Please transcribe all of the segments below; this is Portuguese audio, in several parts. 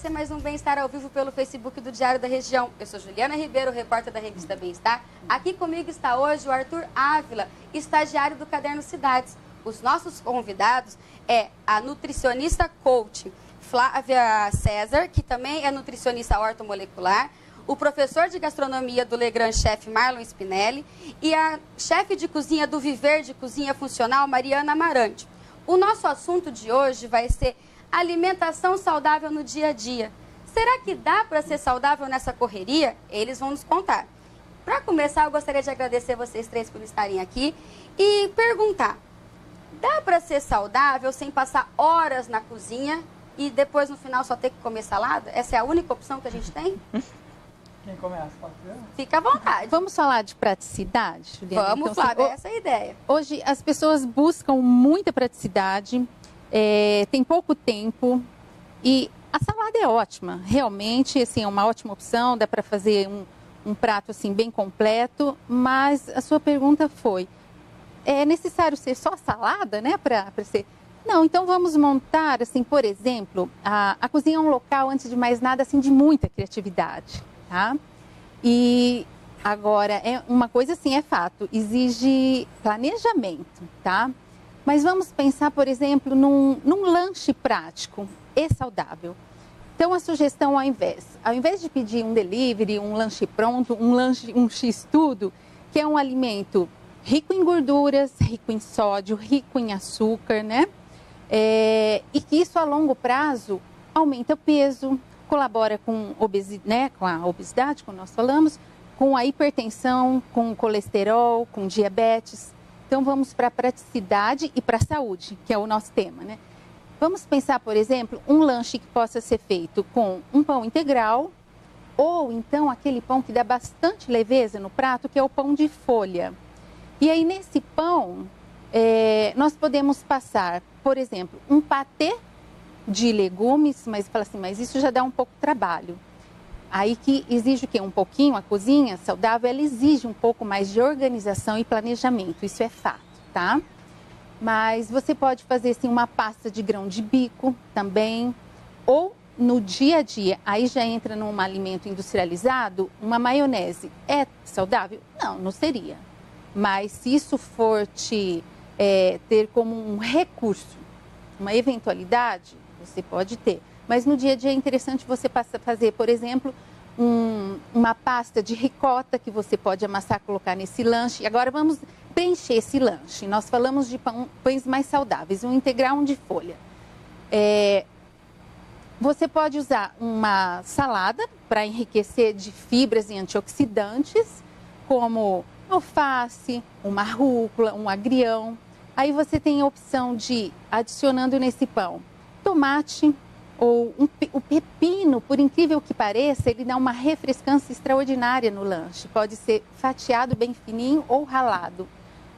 Esse é mais um Bem-Estar ao vivo pelo Facebook do Diário da Região. Eu sou Juliana Ribeiro, repórter da revista Bem-Estar. Aqui comigo está hoje o Arthur Ávila, estagiário do Caderno Cidades. Os nossos convidados é a nutricionista coach Flávia César, que também é nutricionista ortomolecular, o professor de gastronomia do Legrand Chef Marlon Spinelli e a chefe de cozinha do Viver de Cozinha Funcional Mariana Amarante. O nosso assunto de hoje vai ser alimentação saudável no dia a dia. Será que dá para ser saudável nessa correria? Eles vão nos contar. Para começar, eu gostaria de agradecer vocês três por estarem aqui e perguntar: dá para ser saudável sem passar horas na cozinha e depois no final só ter que comer salada? Essa é a única opção que a gente tem? Quem começa? Fica à vontade. Vamos falar de praticidade, Juliana? Vamos, então, Flávia, essa é a ideia. Hoje as pessoas buscam muita praticidade, tem pouco tempo e a salada é ótima. Realmente, assim, é uma ótima opção, dá para fazer um prato assim, bem completo, mas a sua pergunta foi, é necessário ser só salada, né, para ser... Não, então vamos montar, assim, por exemplo, a cozinha é um local, antes de mais nada, assim, de muita criatividade, tá? E agora, é uma coisa assim, é fato, exige planejamento, tá? Mas vamos pensar, por exemplo, num lanche prático e saudável. Então, a sugestão, ao invés de pedir um delivery, um lanche pronto, um X-tudo, que é um alimento rico em gorduras, rico em sódio, rico em açúcar, né? E que isso a longo prazo aumenta o peso, colabora com a obesidade, como nós falamos, com a hipertensão, com o colesterol, com diabetes. Então vamos para a praticidade e para a saúde, que é o nosso tema, né? Vamos pensar, por exemplo, um lanche que possa ser feito com um pão integral ou então aquele pão que dá bastante leveza no prato, que é o pão de folha. E aí nesse pão, nós podemos passar, por exemplo, um patê de legumes, mas fala assim, mas isso já dá um pouco de trabalho. Aí que exige o quê? Um pouquinho, a cozinha saudável, ela exige um pouco mais de organização e planejamento, isso é fato, tá? Mas você pode fazer, assim, uma pasta de grão de bico também, ou no dia a dia, aí já entra num alimento industrializado, uma maionese. É saudável? Não, não seria. Mas se isso for ter como um recurso, uma eventualidade, você pode ter. Mas no dia a dia é interessante você fazer, por exemplo, uma pasta de ricota que você pode amassar e colocar nesse lanche. Agora vamos preencher esse lanche. Nós falamos de pães mais saudáveis, um integral, um de folha. Você pode usar uma salada para enriquecer de fibras e antioxidantes, como alface, uma rúcula, um agrião. Aí você tem a opção de, adicionando nesse pão, tomate ou o pepino, por incrível que pareça, ele dá uma refrescância extraordinária no lanche. Pode ser fatiado bem fininho ou ralado.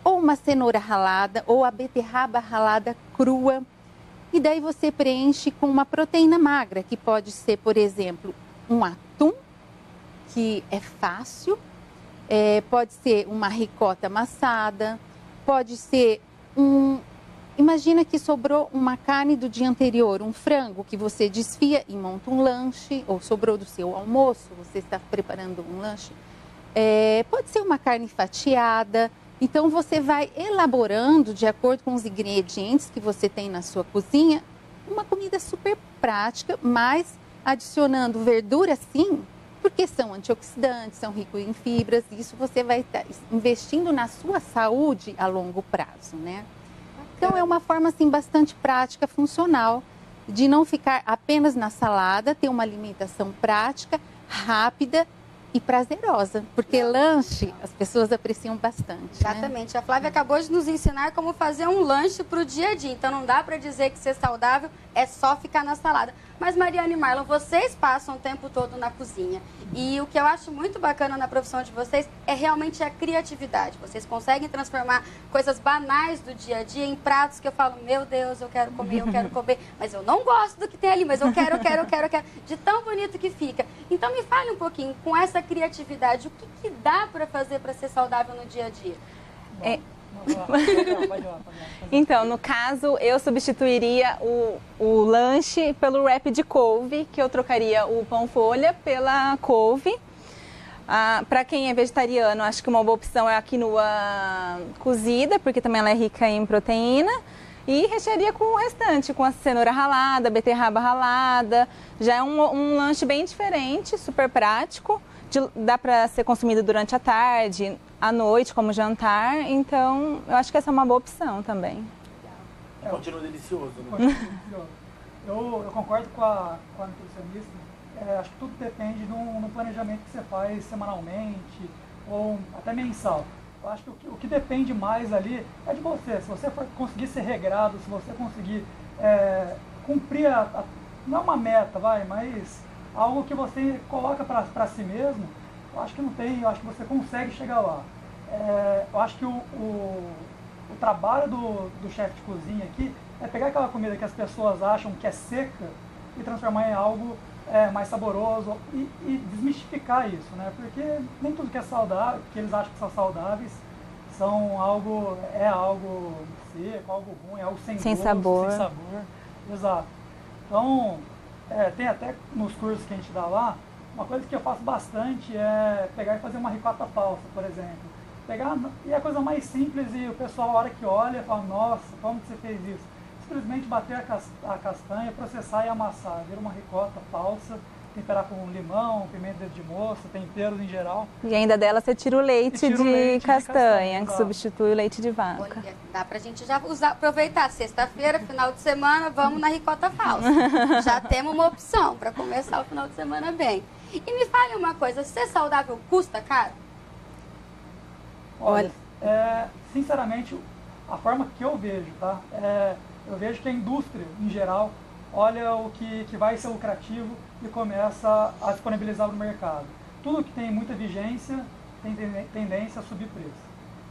Ou uma cenoura ralada, ou a beterraba ralada crua. E daí você preenche com uma proteína magra, que pode ser, por exemplo, um atum, que é fácil. Pode ser uma ricota amassada, pode ser Imagina que sobrou uma carne do dia anterior, um frango que você desfia e monta um lanche, ou sobrou do seu almoço, você está preparando um lanche. Pode ser uma carne fatiada. Então você vai elaborando, de acordo com os ingredientes que você tem na sua cozinha, uma comida super prática, mas adicionando verdura sim, porque são antioxidantes, são ricos em fibras, e isso você vai estar investindo na sua saúde a longo prazo, né? Então é uma forma assim bastante prática, funcional, de não ficar apenas na salada, ter uma alimentação prática, rápida e prazerosa, porque lanche as pessoas apreciam bastante. Exatamente. Né? A Flávia acabou de nos ensinar como fazer um lanche para o dia a dia. Então não dá para dizer que ser saudável é só ficar na salada. Mas Mariana e Marlon, vocês passam o tempo todo na cozinha. E o que eu acho muito bacana na profissão de vocês é realmente a criatividade. Vocês conseguem transformar coisas banais do dia a dia em pratos que eu falo, meu Deus, eu quero comer, mas eu não gosto do que tem ali, mas eu quero, de tão bonito que fica. Então me fale um pouquinho, com essa criatividade, o que dá para fazer para ser saudável no dia a dia? Pode ir lá. Então, no caso, eu substituiria o lanche pelo wrap de couve, que eu trocaria o pão folha pela couve. Para quem é vegetariano, acho que uma boa opção é a quinoa cozida, porque também ela é rica em proteína. E rechearia com o restante, com a cenoura ralada, beterraba ralada. Já é um lanche bem diferente, super prático. Dá para ser consumido durante a tarde, à noite, como jantar. Então, eu acho que essa é uma boa opção também. Continua delicioso, né? Continua delicioso. Eu concordo com a nutricionista. Acho que tudo depende do planejamento que você faz semanalmente ou até mensal. Eu acho que o que depende mais ali é de você. Se você conseguir ser regrado, se você conseguir cumprir, não é uma meta, mas algo que você coloca para si mesmo, eu acho que não tem, eu acho que você consegue chegar lá. Eu acho que o trabalho do chefe de cozinha aqui é pegar aquela comida que as pessoas acham que é seca e transformar em algo mais saboroso e desmistificar isso, né? Porque nem tudo que é saudável, que eles acham que são saudáveis, são algo seco, algo ruim, algo sem gosto, sabor. sem sabor. Exato. Então, tem até nos cursos que a gente dá lá, uma coisa que eu faço bastante é pegar e fazer uma ricota falsa, por exemplo. E é a coisa mais simples e o pessoal, a hora que olha, fala, nossa, como que você fez isso? Simplesmente bater a castanha, processar e amassar. Vira uma ricota falsa, temperar com limão, pimenta dedo de moça, temperos em geral. E ainda dela você tira o leite de castanha, que substitui o leite de vaca. Olha, dá pra gente já aproveitar. Sexta-feira, final de semana, vamos na ricota falsa. Já temos uma opção para começar o final de semana bem. E me fale uma coisa, ser saudável custa caro? Olha, sinceramente, a forma que eu vejo, tá? Eu vejo que a indústria, em geral, olha o que vai ser lucrativo e começa a disponibilizar no mercado. Tudo que tem muita vigência tem tendência a subir preço.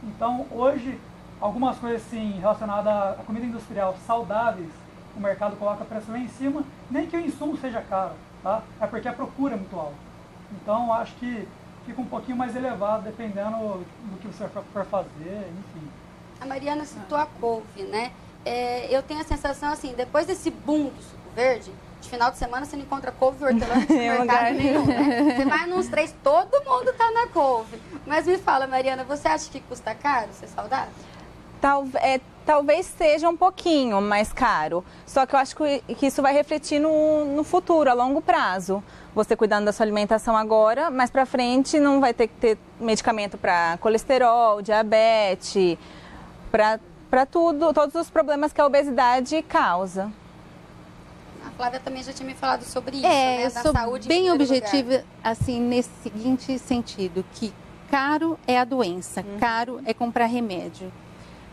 Então, hoje, algumas coisas assim, relacionadas à comida industrial saudáveis, o mercado coloca preço lá em cima, nem que o insumo seja caro, tá? É porque a procura é muito alta. Então, acho que fica um pouquinho mais elevado, dependendo do que você for fazer, enfim. A Mariana citou a couve, né? Eu tenho a sensação assim, depois desse boom do suco verde, de final de semana você não encontra couve e hortelã no mercado nenhum, né? Você vai nos 3, todo mundo tá na couve. Mas me fala, Mariana, você acha que custa caro ser saudável? Talvez seja um pouquinho mais caro, só que eu acho que isso vai refletir no futuro, a longo prazo. Você cuidando da sua alimentação agora, mais pra frente não vai ter que ter medicamento para colesterol, diabetes, para todos os problemas que a obesidade causa. A Flávia também já tinha me falado sobre isso, né? Eu sou bem objetiva, assim, nesse seguinte sentido, que caro é a doença, caro é comprar remédio.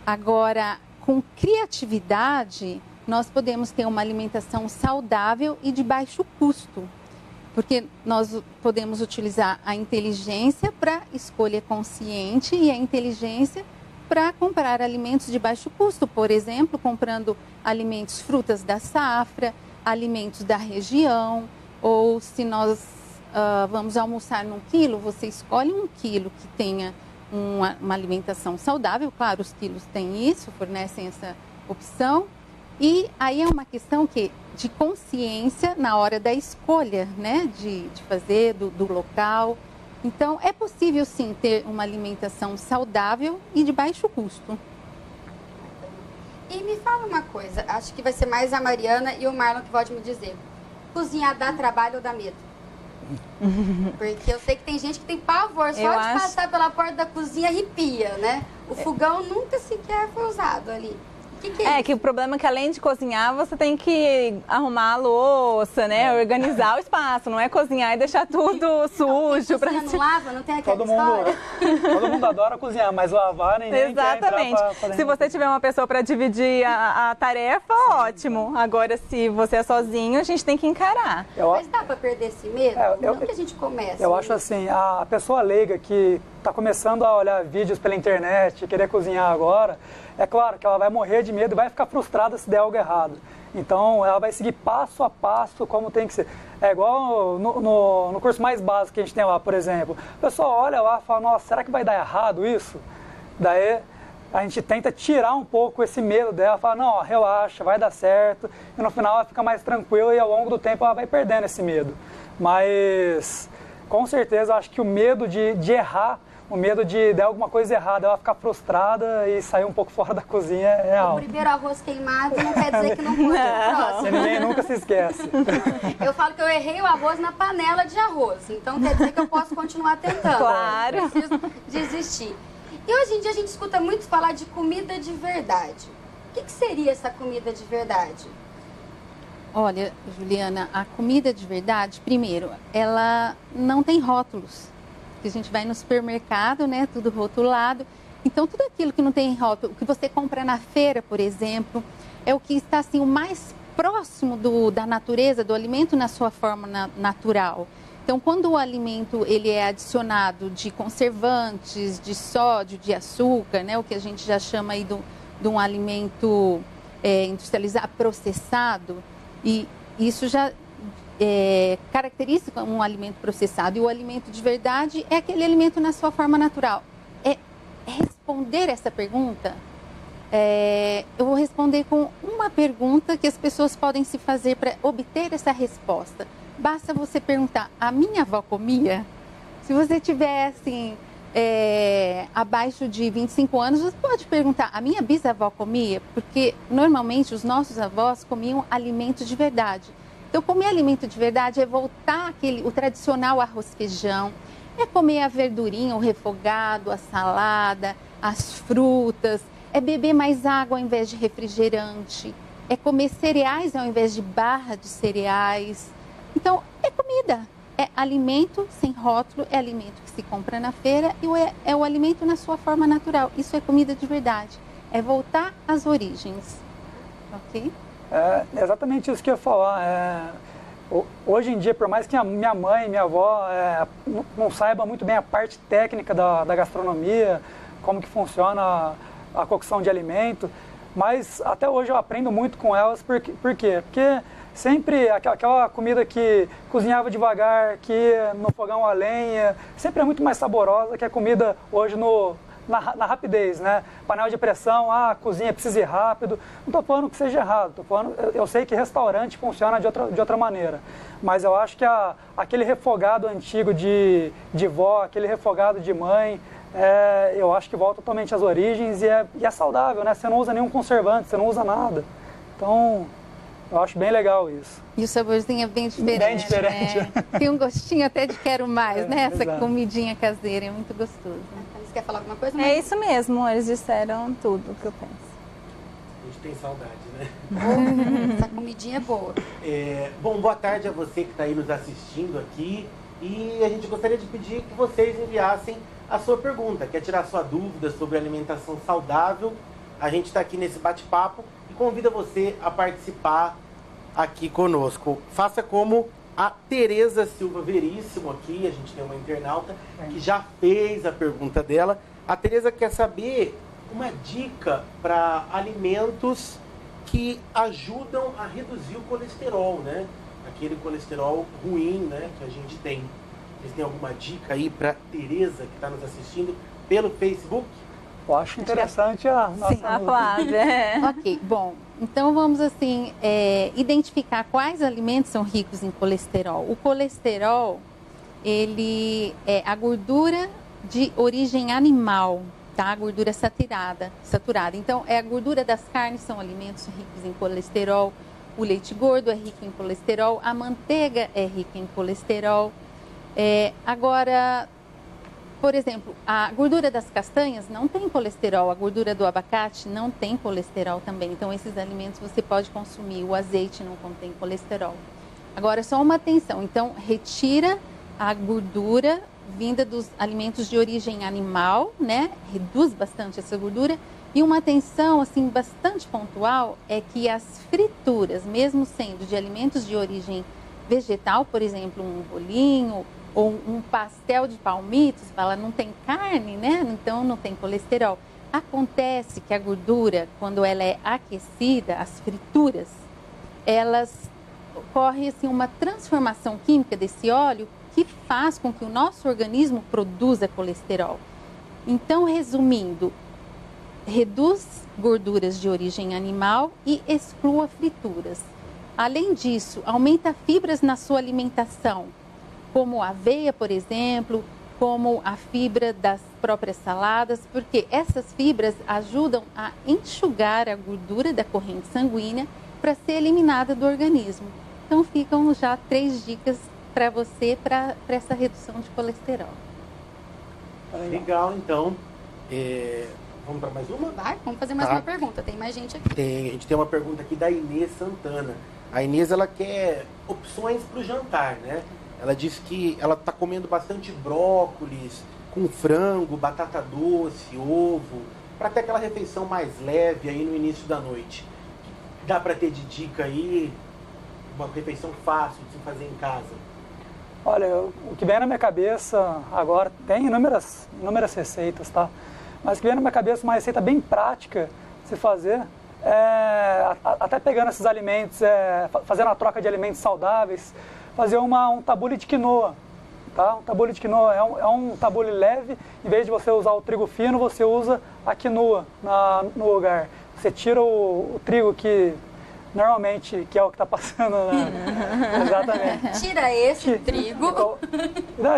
Agora, com criatividade, nós podemos ter uma alimentação saudável e de baixo custo. Porque nós podemos utilizar a inteligência para escolha consciente e a inteligência para comprar alimentos de baixo custo. Por exemplo, comprando alimentos, frutas da safra, alimentos da região. Ou se nós vamos almoçar num quilo, você escolhe um quilo que tenha uma alimentação saudável. Claro, os quilos têm isso, fornecem essa opção. E aí é uma questão de consciência na hora da escolha, né? De fazer do local. Então, é possível sim ter uma alimentação saudável e de baixo custo. E me fala uma coisa, acho que vai ser mais a Mariana e o Marlon que pode me dizer. Cozinhar dá trabalho ou dá medo? Porque eu sei que tem gente que tem pavor, só de passar pela porta da cozinha arrepia, né? O fogão nunca sequer foi usado ali. Que o problema é que além de cozinhar, você tem que arrumar a louça, né? Organizar o espaço, não é cozinhar e deixar tudo sujo. Não lava, não tem aquela todo mundo adora cozinhar, mas lavar ninguém Exatamente. Quer entrar se você tiver uma pessoa para dividir a tarefa, ótimo. Agora, se você é sozinho, a gente tem que encarar. Mas dá para perder esse medo? Não que a gente comece. Eu acho assim, a pessoa leiga que está começando a olhar vídeos pela internet, querer cozinhar agora, é claro que ela vai morrer de medo e vai ficar frustrada se der algo errado. Então, ela vai seguir passo a passo como tem que ser. É igual no curso mais básico que a gente tem lá, por exemplo. O pessoal olha lá e fala, nossa, será que vai dar errado isso? Daí, a gente tenta tirar um pouco esse medo dela, falar, não, ó, relaxa, vai dar certo, e no final ela fica mais tranquila e ao longo do tempo ela vai perdendo esse medo. Mas, com certeza, eu acho que o medo de errar, o medo de dar alguma coisa errada, ela ficar frustrada e sair um pouco fora da cozinha é O alto. primeiro arroz queimado não quer dizer que não pode o próximo. Ninguém nunca se esquece. Eu falo que eu errei o arroz na panela de arroz, então quer dizer que eu posso continuar tentando. Claro. Não preciso desistir. E hoje em dia a gente escuta muito falar de comida de verdade. O que seria essa comida de verdade? Olha, Juliana, a comida de verdade, primeiro, ela não tem rótulos. Que a gente vai no supermercado, né, tudo rotulado. Então, tudo aquilo que não tem rótulo, o que você compra na feira, por exemplo, é o que está assim, o mais próximo da natureza, do alimento na sua forma natural. Então, quando o alimento ele é adicionado de conservantes, de sódio, de açúcar, né, o que a gente já chama aí de um alimento industrializado, processado, e isso já caracteriza um alimento processado. E o alimento de verdade é aquele alimento na sua forma natural. Responder essa pergunta, eu vou responder com uma pergunta que as pessoas podem se fazer para obter essa resposta. Basta você perguntar, a minha avó comia? Se você tiver, assim, abaixo de 25 anos, você pode perguntar, a minha bisavó comia? Porque, normalmente, os nossos avós comiam alimentos de verdade. Então, comer alimento de verdade é voltar o tradicional arroz-feijão, é comer a verdurinha, o refogado, a salada, as frutas, é beber mais água ao invés de refrigerante, é comer cereais ao invés de barra de cereais. Então, é comida, é alimento sem rótulo, é alimento que se compra na feira e é o alimento na sua forma natural. Isso é comida de verdade, é voltar às origens, ok? É exatamente isso que eu ia falar. Hoje em dia, por mais que a minha mãe e minha avó não saibam muito bem a parte técnica da gastronomia, como que funciona a cocção de alimento, mas até hoje eu aprendo muito com elas. Por quê? Porque sempre aquela comida que cozinhava devagar, que ia no fogão a lenha, sempre é muito mais saborosa que a comida hoje na rapidez, né? Panela de pressão, cozinha precisa ir rápido. Não estou falando que seja errado, eu sei que restaurante funciona de outra maneira, mas eu acho que aquele refogado antigo de vó, aquele refogado de mãe, eu acho que volta totalmente às origens e é saudável, né? Você não usa nenhum conservante, você não usa nada. Então, eu acho bem legal isso. E o saborzinho é bem diferente. Bem diferente. Né? Tem um gostinho até de quero mais, né? Essa exato. Comidinha caseira, é muito gostoso. Você quer falar alguma coisa? É isso mesmo, eles disseram tudo o que eu penso. A gente tem saudade, né? Essa comidinha é boa. Bom, boa tarde a você que está aí nos assistindo aqui. E a gente gostaria de pedir que vocês enviassem a sua pergunta. Quer tirar sua dúvida sobre alimentação saudável? A gente está aqui nesse bate-papo e convida você a participar aqui conosco. Faça como a Tereza Silva Veríssimo aqui, a gente tem uma internauta que já fez a pergunta dela. A Tereza quer saber uma dica para alimentos que ajudam a reduzir o colesterol, né? Aquele colesterol ruim, né, que a gente tem. Vocês têm alguma dica aí para Tereza que está nos assistindo pelo Facebook? Eu acho interessante a nossa... Sim, a Flávia. Ok, bom, então vamos assim, identificar quais alimentos são ricos em colesterol. O colesterol, ele é a gordura de origem animal, tá? A gordura saturada. Então, a gordura das carnes são alimentos ricos em colesterol. O leite gordo é rico em colesterol, a manteiga é rica em colesterol. Agora, por exemplo, a gordura das castanhas não tem colesterol, a gordura do abacate não tem colesterol também. Então, esses alimentos você pode consumir. O azeite não contém colesterol. Agora, só uma atenção. Então, retira a gordura vinda dos alimentos de origem animal, né? Reduz bastante essa gordura. E uma atenção, assim, bastante pontual é que as frituras, mesmo sendo de alimentos de origem vegetal, por exemplo, um bolinho ou um pastel de palmitos, fala, não tem carne, né? Então não tem colesterol. Acontece que a gordura, quando ela é aquecida, as frituras, elas ocorre assim uma transformação química desse óleo que faz com que o nosso organismo produza colesterol. Então, resumindo, reduz gorduras de origem animal e exclua frituras. Além disso, aumenta fibras na sua alimentação, como a aveia, por exemplo, como a fibra das próprias saladas, porque essas fibras ajudam a enxugar a gordura da corrente sanguínea para ser eliminada do organismo. Então ficam já 3 dicas para você para essa redução de colesterol. Legal, então. Vamos para mais uma? Vai, vamos fazer mais uma pergunta. Tem mais gente aqui. A gente tem uma pergunta aqui da Inês Santana. A Inês, ela quer opções para o jantar, né? Ela disse que ela está comendo bastante brócolis, com frango, batata doce, ovo, para ter aquela refeição mais leve aí no início da noite. Dá para ter de dica aí uma refeição fácil de se fazer em casa? Olha, o que vem na minha cabeça agora, tem inúmeras receitas, tá? Mas o que vem na minha cabeça, uma receita bem prática de se fazer, até pegando esses alimentos, fazendo a troca de alimentos saudáveis, fazer um tabule de quinoa, tá? Um tabule de quinoa é um tabule leve, em vez de você usar o trigo fino, você usa a quinoa no lugar. Você tira o trigo que normalmente, que é o que está passando exatamente. Tira esse trigo.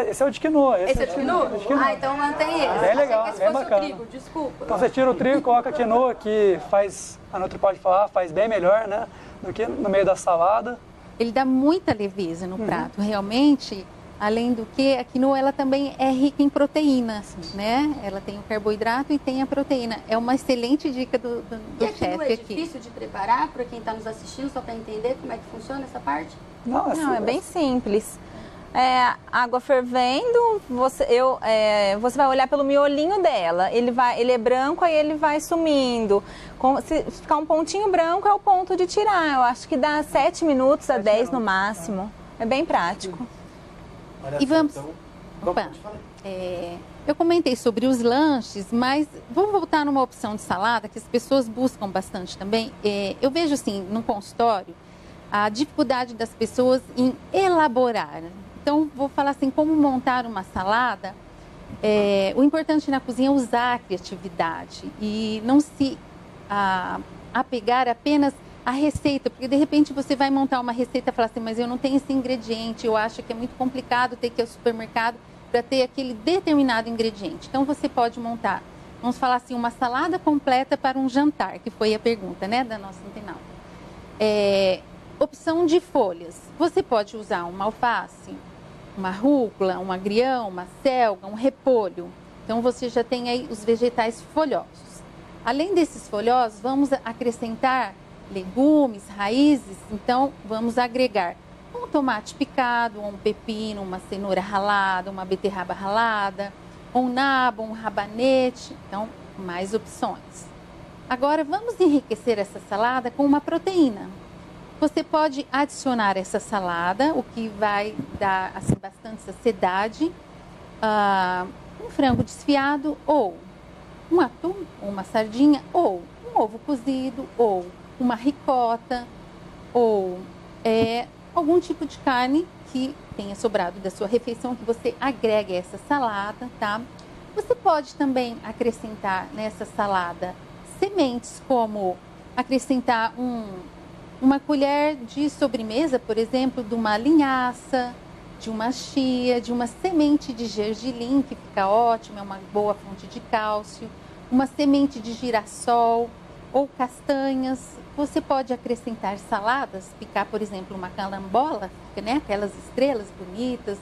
Esse é o de quinoa. Esse é o de quinoa? Ah, então mantém esse. Bem legal, esse bem fosse bacana. o trigo, desculpa. Então você tira o trigo, coloca a quinoa, que faz, a Nutri pode falar, faz bem melhor, né? Do que no meio da salada. Ele dá muita leveza no prato, realmente. Além do que, a quinoa ela também é rica em proteínas, né? Ela tem o carboidrato e tem a proteína. É uma excelente dica do chefe aqui. É difícil de preparar para quem está nos assistindo, só para entender como é que funciona essa parte? Não, é bem simples. Água fervendo, você vai olhar pelo miolinho dela. Ele é branco, aí ele vai sumindo. Se ficar um pontinho branco, é o ponto de tirar. Eu acho que dá 7 minutos a 10 no máximo. É bem prático. E vamos... eu comentei sobre os lanches, mas vamos voltar numa opção de salada que as pessoas buscam bastante também. Eu vejo assim, no consultório, a dificuldade das pessoas em elaborar. Então, vou falar assim, como montar uma salada. O importante na cozinha é usar a criatividade e não se apegar apenas à receita, porque de repente você vai montar uma receita e falar assim, mas eu não tenho esse ingrediente, eu acho que é muito complicado ter que ir ao supermercado para ter aquele determinado ingrediente. Então, você pode montar, vamos falar assim, uma salada completa para um jantar, que foi a pergunta, né, da nossa internauta. Opção de folhas. Você pode usar uma alface, uma rúcula, um agrião, uma selga, um repolho. Então, você já tem aí os vegetais folhosos. Além desses folhosos, vamos acrescentar legumes, raízes. Então, vamos agregar um tomate picado, um pepino, uma cenoura ralada, uma beterraba ralada, um nabo, um rabanete. Então, mais opções. Agora, vamos enriquecer essa salada com uma proteína. Você pode adicionar essa salada, o que vai dar assim, bastante saciedade, um frango desfiado, ou um atum, ou uma sardinha, ou um ovo cozido, ou uma ricota, ou algum tipo de carne que tenha sobrado da sua refeição, que você agregue a essa salada, tá? Você pode também acrescentar nessa salada sementes, como acrescentar uma colher de sobremesa, por exemplo, de uma linhaça, de uma chia, de uma semente de gergelim, que fica ótima, é uma boa fonte de cálcio, uma semente de girassol ou castanhas. Você pode acrescentar saladas, picar, por exemplo, uma carambola, né, aquelas estrelas bonitas.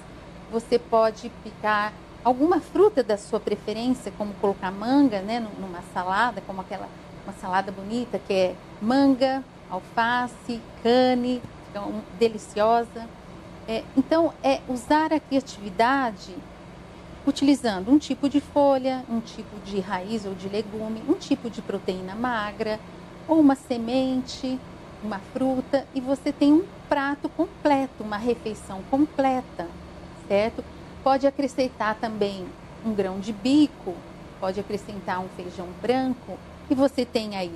Você pode picar alguma fruta da sua preferência, como colocar manga, né, numa salada, como uma salada bonita que é manga, alface, cane, então, deliciosa. Então, usar a criatividade utilizando um tipo de folha, um tipo de raiz ou de legume, um tipo de proteína magra, ou uma semente, uma fruta, e você tem um prato completo, uma refeição completa, certo? Pode acrescentar também um grão de bico, pode acrescentar um feijão branco, e você tem aí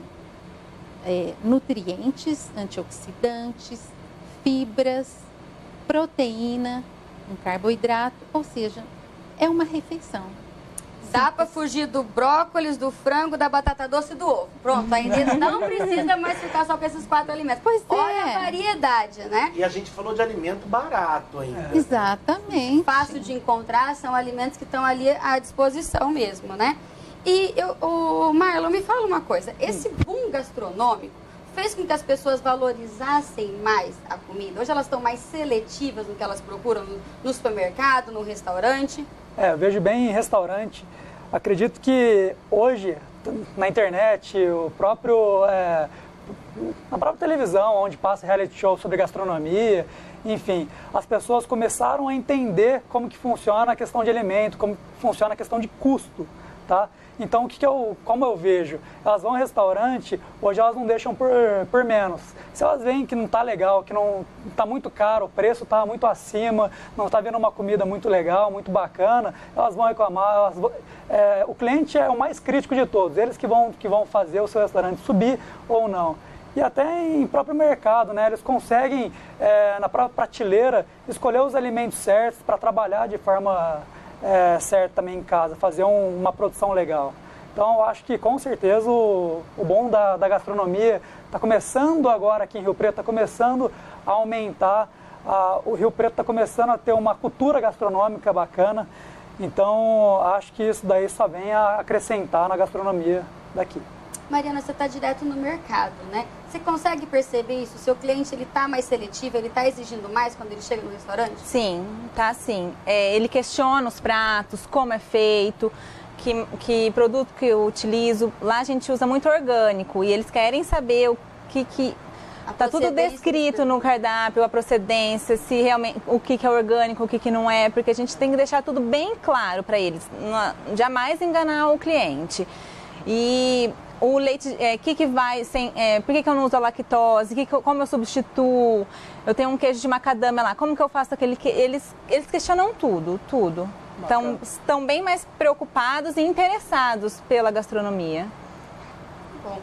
nutrientes, antioxidantes, fibras, proteína, um carboidrato, ou seja, é uma refeição. Dá para fugir do brócolis, do frango, da batata doce e do ovo. Pronto, ainda não precisa mais ficar só com esses 4 alimentos. Pois é. Olha a variedade, né? E a gente falou de alimento barato ainda. Exatamente. Fácil de encontrar, são alimentos que estão ali à disposição mesmo, né? E o Marlon, me fala uma coisa. Esse boom gastronômico fez com que as pessoas valorizassem mais a comida? Hoje elas estão mais seletivas no que elas procuram no supermercado, no restaurante? Eu vejo bem em restaurante. Acredito que hoje, na internet, na própria televisão, onde passa reality show sobre gastronomia, enfim, as pessoas começaram a entender como que funciona a questão de alimento, como funciona a questão de custo, tá? Então, como eu vejo? Elas vão ao restaurante, hoje elas não deixam por menos. Se elas veem que não está legal, que não está muito caro, o preço está muito acima, não está vendo uma comida muito legal, muito bacana, elas vão reclamar. O cliente é o mais crítico de todos, eles que vão fazer o seu restaurante subir ou não. E até em próprio mercado, né? Eles conseguem, na própria prateleira, escolher os alimentos certos para trabalhar de forma certa também em casa, fazer uma produção legal. Então, eu acho que, com certeza, o bom da gastronomia está começando agora aqui em Rio Preto, está começando a aumentar. O Rio Preto está começando a ter uma cultura gastronômica bacana. Então, acho que isso daí só vem a acrescentar na gastronomia daqui. Mariana, você está direto no mercado, né? Você consegue perceber isso? O seu cliente, ele está mais seletivo, ele está exigindo mais quando ele chega no restaurante? Sim, tá sim. Ele questiona os pratos, como é feito, que produto que eu utilizo. Lá a gente usa muito orgânico e eles querem saber o que tá tudo descrito no cardápio, a procedência, se realmente o que é orgânico, o que não é, porque a gente tem que deixar tudo bem claro para eles, jamais enganar o cliente. E o leite, que vai sem, por que eu não uso a lactose, como eu substituo, eu tenho um queijo de macadâmia lá, como que eu faço aquele queijo, eles questionam tudo. Então, estão bem mais preocupados e interessados pela gastronomia. Bom,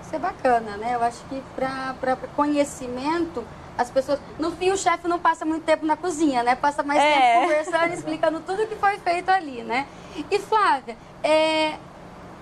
isso é bacana, né? Eu acho que para conhecimento, as pessoas... No fim, o chefe não passa muito tempo na cozinha, né? Passa mais tempo conversando, explicando tudo o que foi feito ali, né? E, Flávia,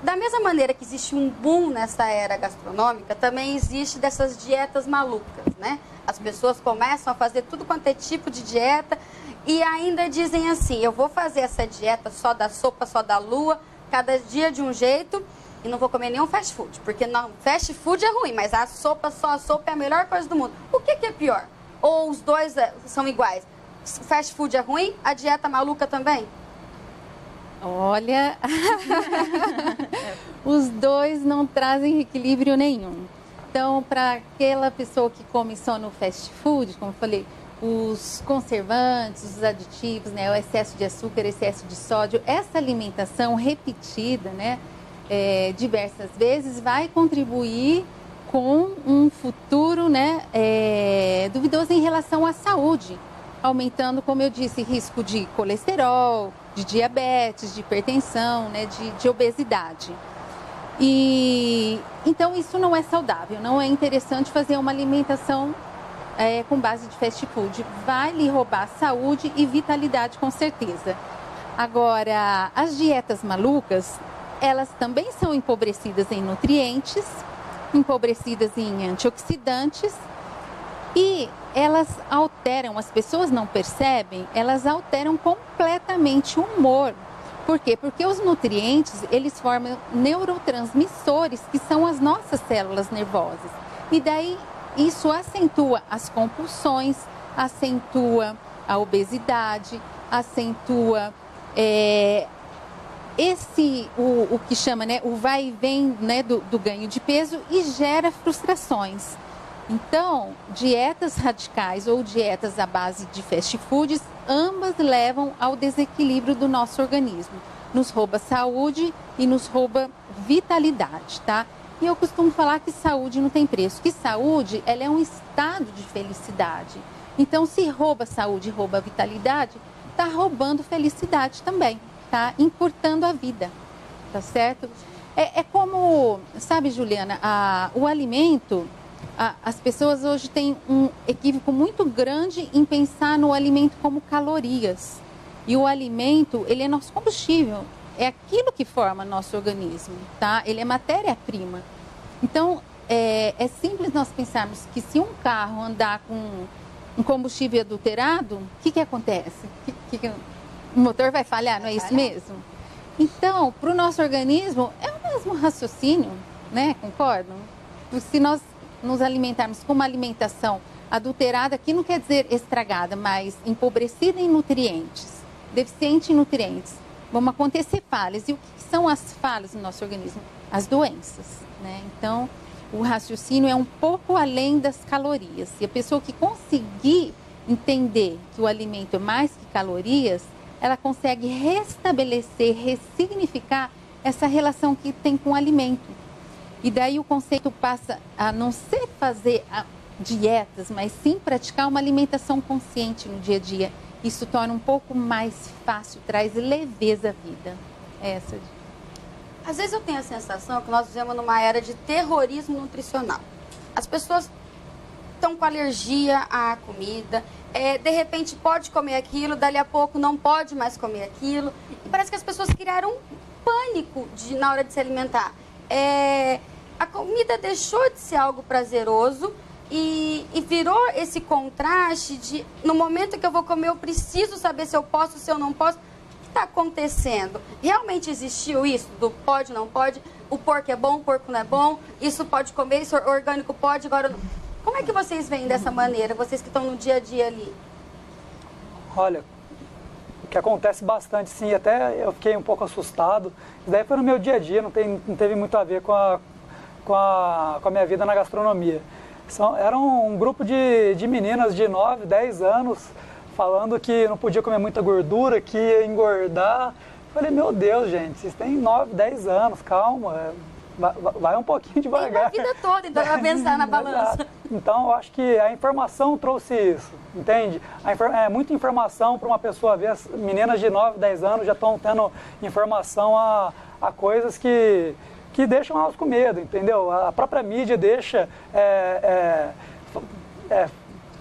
da mesma maneira que existe um boom nessa era gastronômica, também existe dessas dietas malucas, né? As pessoas começam a fazer tudo quanto é tipo de dieta e ainda dizem assim, eu vou fazer essa dieta só da sopa, só da lua, cada dia de um jeito e não vou comer nenhum fast food, porque não, fast food é ruim, mas só a sopa é a melhor coisa do mundo. O que é pior? Ou os dois são iguais? Fast food é ruim, a dieta maluca também? Olha, os dois não trazem equilíbrio nenhum. Então, para aquela pessoa que come só no fast food, como eu falei, os conservantes, os aditivos, né, o excesso de açúcar, excesso de sódio, essa alimentação repetida, né, diversas vezes, vai contribuir com um futuro, né, duvidoso em relação à saúde, aumentando, como eu disse, risco de colesterol, de diabetes, de hipertensão, né, de obesidade. E então isso não é saudável, não é interessante fazer uma alimentação com base de fast food. Vai lhe roubar saúde e vitalidade, com certeza. Agora, as dietas malucas, elas também são empobrecidas em nutrientes, empobrecidas em antioxidantes e elas alteram, as pessoas não percebem, elas alteram completamente o humor. Por quê? Porque os nutrientes, eles formam neurotransmissores, que são as nossas células nervosas. E daí, isso acentua as compulsões, acentua a obesidade, acentua o que chama, né, o vai e vem, né, do ganho de peso e gera frustrações. Então, dietas radicais ou dietas à base de fast foods, ambas levam ao desequilíbrio do nosso organismo. Nos rouba saúde e nos rouba vitalidade, tá? E eu costumo falar que saúde não tem preço, que saúde, ela é um estado de felicidade. Então, se rouba saúde e rouba vitalidade, tá roubando felicidade também, tá? Encurtando a vida, tá certo? É como, sabe, Juliana, o alimento... As pessoas hoje têm um equívoco muito grande em pensar no alimento como calorias. E o alimento, ele é nosso combustível. é aquilo que forma nosso organismo, tá? Ele é matéria-prima. Então, é simples nós pensarmos que se um carro andar com um combustível adulterado, o que acontece? O motor vai falhar, não é isso mesmo? Então, para o nosso organismo, é o mesmo raciocínio, né? Concordam? Se nós nos alimentarmos com uma alimentação adulterada, que não quer dizer estragada, mas empobrecida em nutrientes, deficiente em nutrientes, vão acontecer falhas. E o que são as falhas no nosso organismo? As doenças, né? Então, o raciocínio é um pouco além das calorias. E a pessoa que conseguir entender que o alimento é mais que calorias, ela consegue restabelecer, ressignificar essa relação que tem com o alimento. E daí o conceito passa a não ser fazer dietas, mas sim praticar uma alimentação consciente no dia a dia. Isso torna um pouco mais fácil, traz leveza à vida. Essa. Às vezes eu tenho a sensação que nós vivemos numa era de terrorismo nutricional. As pessoas estão com alergia à comida, de repente pode comer aquilo, dali a pouco não pode mais comer aquilo. E parece que as pessoas criaram um pânico na hora de se alimentar. A comida deixou de ser algo prazeroso e virou esse contraste de, no momento que eu vou comer, eu preciso saber se eu posso, se eu não posso. O que está acontecendo? Realmente existiu isso do pode, não pode? O porco é bom, o porco não é bom? Isso pode comer, isso orgânico pode, agora não. Como é que vocês veem dessa maneira, vocês que estão no dia a dia ali? Olha, o que acontece bastante, sim, até eu fiquei um pouco assustado. Isso daí foi no meu dia a dia, não teve muito a ver com a minha vida na gastronomia. Era um grupo de meninas de 9, 10 anos falando que não podia comer muita gordura, que ia engordar. Eu falei, meu Deus, gente, vocês têm 9, 10 anos, calma, vai um pouquinho devagar. Tem uma vida toda, então vai pensar na balança. Então, eu acho que a informação trouxe isso, entende? Muita informação para uma pessoa ver. As meninas de 9, 10 anos já estão tendo informação a coisas que deixam elas com medo, entendeu? A própria mídia deixa,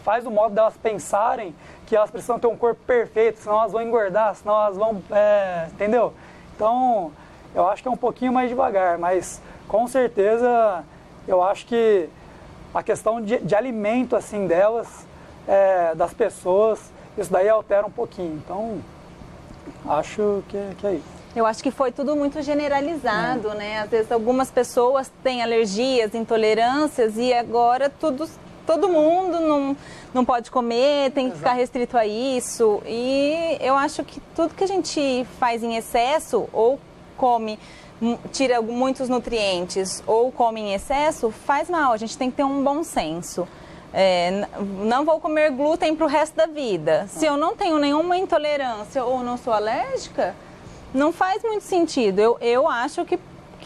faz o modo delas pensarem que elas precisam ter um corpo perfeito, senão elas vão engordar, senão elas vão, entendeu? Então, eu acho que é um pouquinho mais devagar, mas com certeza eu acho que a questão de alimento assim delas, das pessoas, isso daí altera um pouquinho. Então, acho que é isso. Eu acho que foi tudo muito generalizado, né? Às vezes algumas pessoas têm alergias, intolerâncias e agora todo mundo não pode comer, tem que ficar restrito a isso. E eu acho que tudo que a gente faz em excesso ou come, tira muitos nutrientes ou come em excesso, faz mal. A gente tem que ter um bom senso. Não vou comer glúten para o resto da vida. Se eu não tenho nenhuma intolerância ou não sou alérgica, não faz muito sentido. Eu acho que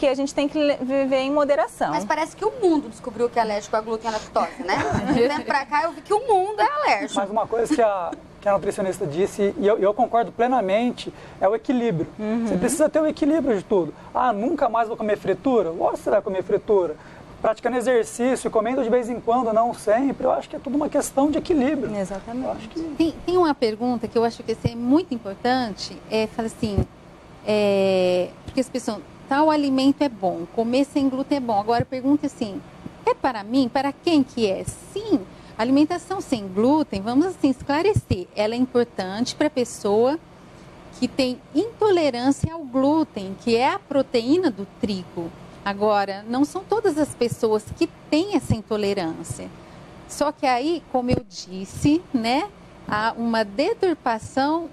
a gente tem que viver em moderação. Mas parece que o mundo descobriu que é alérgico a glúten e a lactose, né? De tempo pra cá eu vi que o mundo é alérgico. Mas uma coisa que a nutricionista disse, e eu concordo plenamente, é o equilíbrio. Você precisa ter o equilíbrio de tudo. Nunca mais vou comer fritura? Lógico que você vai comer fritura. Praticando exercício, comendo de vez em quando, não sempre, eu acho que é tudo uma questão de equilíbrio. Exatamente. Eu acho que... Tem uma pergunta que eu acho que é muito importante, fala assim, porque as pessoas, tal alimento é bom, comer sem glúten é bom. Agora pergunta assim, é para mim? Para quem que é? Sim, alimentação sem glúten, vamos assim esclarecer, ela é importante para a pessoa que tem intolerância ao glúten, que é a proteína do trigo. Agora, não são todas as pessoas que têm essa intolerância. Só que aí, como eu disse, né, há uma deturpação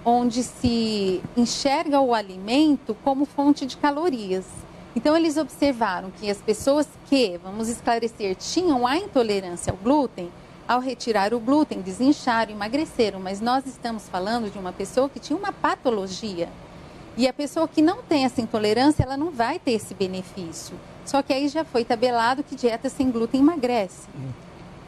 onde se enxerga o alimento como fonte de calorias. Então, eles observaram que as pessoas que, vamos esclarecer, tinham a intolerância ao glúten, ao retirar o glúten, desincharam, emagreceram. Mas nós estamos falando de uma pessoa que tinha uma patologia. E a pessoa que não tem essa intolerância, ela não vai ter esse benefício. Só que aí já foi tabelado que dieta sem glúten emagrece.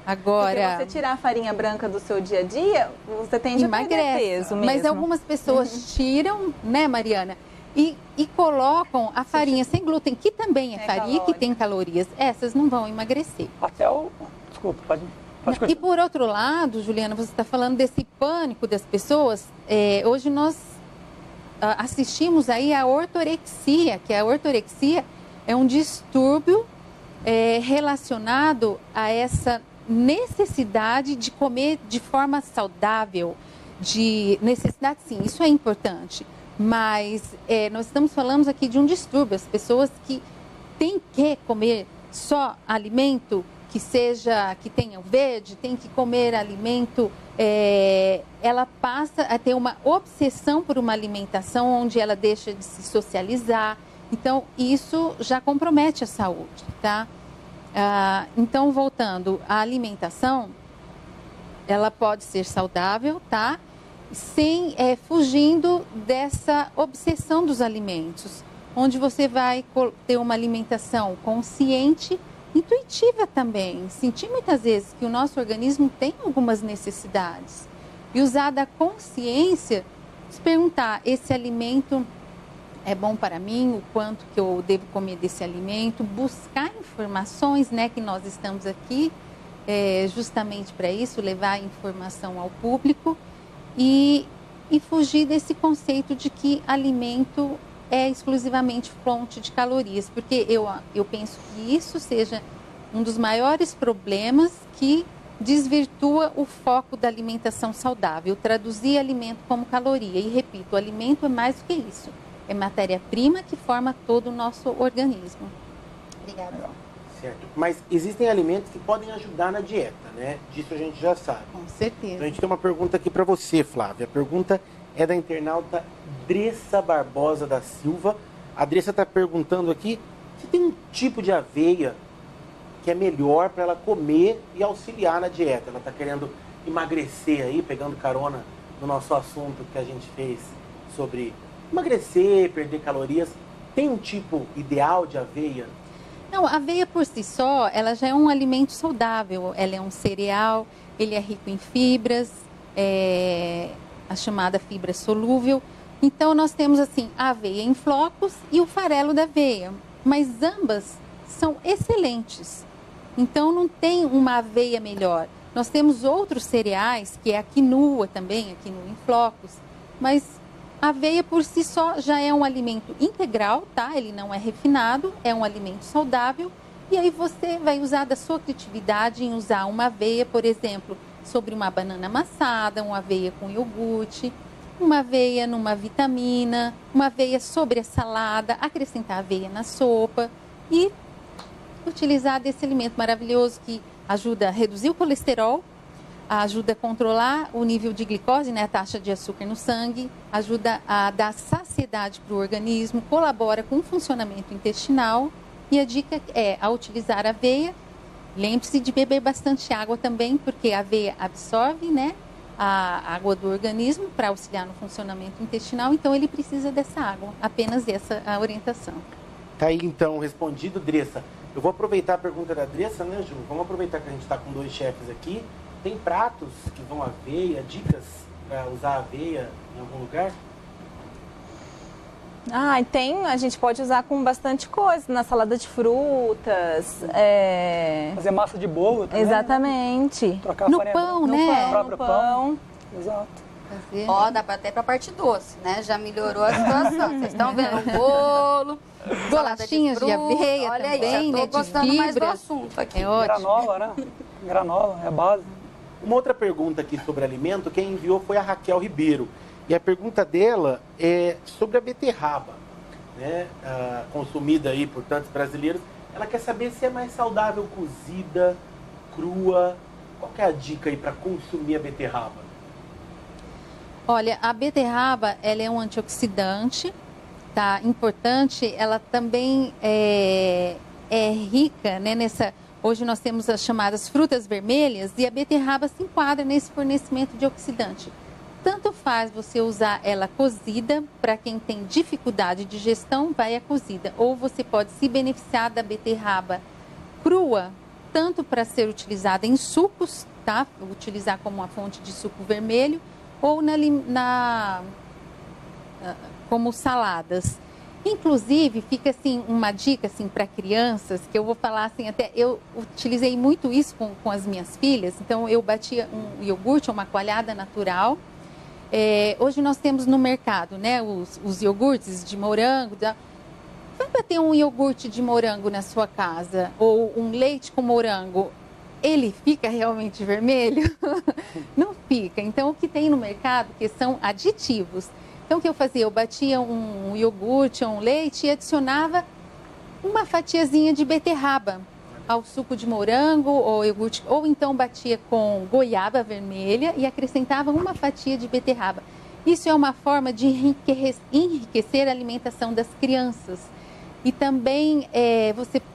Agora... Porque você tirar a farinha branca do seu dia a dia, você tende a perder peso mesmo. Mas algumas pessoas tiram, né, Mariana? E colocam a farinha sem glúten, que também é farinha, que tem calorias. Essas não vão emagrecer. Até o... Desculpa, pode continuar. E por outro lado, Juliana, você está falando desse pânico das pessoas. Hoje nós assistimos aí a ortorexia, que a ortorexia é um distúrbio relacionado a essa necessidade de comer de forma saudável, de necessidade, sim, isso é importante, mas nós estamos falando aqui de um distúrbio, as pessoas que têm que comer só alimento que tenha o verde, tem que comer alimento, ela passa a ter uma obsessão por uma alimentação onde ela deixa de se socializar, então isso já compromete a saúde, tá? Então, voltando, a alimentação, ela pode ser saudável, tá? Sem fugindo dessa obsessão dos alimentos, onde você vai ter uma alimentação consciente, intuitiva também. Sentir muitas vezes que o nosso organismo tem algumas necessidades e usar da consciência, se perguntar, esse alimento é bom para mim, o quanto que eu devo comer desse alimento, buscar informações, né, que nós estamos aqui justamente para isso, levar informação ao público e fugir desse conceito de que alimento é exclusivamente fonte de calorias, porque eu penso que isso seja um dos maiores problemas que desvirtua o foco da alimentação saudável, traduzir alimento como caloria. E repito, o alimento é mais do que isso, é matéria-prima que forma todo o nosso organismo. Obrigada. Certo. Mas existem alimentos que podem ajudar na dieta, né? Disso a gente já sabe. Com certeza. Então a gente tem uma pergunta aqui para você, Flávia. A pergunta é da internauta Dressa Barbosa da Silva. A Dressa está perguntando aqui se tem um tipo de aveia que é melhor para ela comer e auxiliar na dieta. Ela está querendo emagrecer aí, pegando carona no nosso assunto que a gente fez sobre emagrecer, perder calorias. Tem um tipo ideal de aveia? Não, a aveia por si só, ela já é um alimento saudável. Ela é um cereal, ele é rico em fibras, a chamada fibra solúvel. Então, nós temos assim, a aveia em flocos e o farelo da aveia. Mas ambas são excelentes. Então, não tem uma aveia melhor. Nós temos outros cereais, que é a quinoa também, a quinoa em flocos. Mas a aveia por si só já é um alimento integral, tá? Ele não é refinado, é um alimento saudável. E aí você vai usar da sua criatividade em usar uma aveia, por exemplo, sobre uma banana amassada, uma aveia com iogurte, uma aveia numa vitamina, uma aveia sobre a salada, acrescentar aveia na sopa e utilizar desse alimento maravilhoso que ajuda a reduzir o colesterol, ajuda a controlar o nível de glicose, né, a taxa de açúcar no sangue, ajuda a dar saciedade para o organismo, colabora com o funcionamento intestinal. E a dica é, ao utilizar a aveia, lembre-se de beber bastante água também, porque a aveia absorve, né, a água do organismo para auxiliar no funcionamento intestinal, então ele precisa dessa água, apenas essa a orientação. Tá aí então respondido, Dressa. Eu vou aproveitar a pergunta da Dressa, né, Ju? Vamos aproveitar que a gente está com 2 chefes aqui. Tem pratos que vão aveia, dicas para usar aveia em algum lugar? Tem, a gente pode usar com bastante coisa, na salada de frutas. Fazer massa de bolo também. Exatamente. Né? Trocar No farinha pão, no né? próprio pão. Exato. Fazer. Ó, dá até pra parte doce, né? Já melhorou a situação. Vocês estão vendo o bolo, Bolachinhas de aveia olha também, aí, já tô né? De gostando mais do fibras. assunto aqui. É ótimo. Granola, né? Granola é a base. Uma outra pergunta aqui sobre alimento, quem enviou foi a Raquel Ribeiro. E a pergunta dela é sobre a beterraba, né? Consumida aí por tantos brasileiros. Ela quer saber se é mais saudável cozida, crua. Qual que é a dica aí para consumir a beterraba? Olha, a beterraba, ela é um antioxidante, tá? Importante, ela também é rica, né, hoje nós temos as chamadas frutas vermelhas e a beterraba se enquadra nesse fornecimento de oxidante. Tanto faz você usar ela cozida, para quem tem dificuldade de digestão, vai a cozida. Ou você pode se beneficiar da beterraba crua, tanto para ser utilizada em sucos, tá? Utilizar como uma fonte de suco vermelho, ou como saladas. Inclusive, fica assim uma dica assim para crianças, que eu vou falar assim, até eu utilizei muito isso com as minhas filhas. Então eu batia um iogurte, uma coalhada natural, Hoje nós temos no mercado, né, os iogurtes de morango. Vai bater um iogurte de morango na sua casa ou um leite com morango, ele fica realmente vermelho? Não fica. Então, o que tem no mercado que são aditivos. Então, o que eu fazia? Eu batia um iogurte ou um leite e adicionava uma fatiazinha de beterraba ao suco de morango ou iogurte, ou então batia com goiaba vermelha e acrescentava uma fatia de beterraba. Isso é uma forma de enriquecer a alimentação das crianças. E também,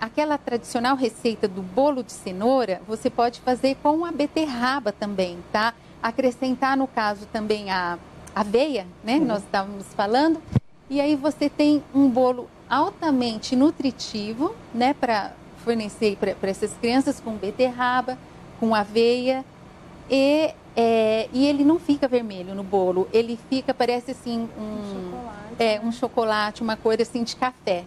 aquela tradicional receita do bolo de cenoura, você pode fazer com a beterraba também, tá? Acrescentar, no caso, também a aveia, né? Nós estávamos falando. E aí você tem um bolo altamente nutritivo, né? Para fornecer para essas crianças com beterraba, com aveia. E ele não fica vermelho no bolo. Ele fica, parece assim, um chocolate, uma cor assim de café.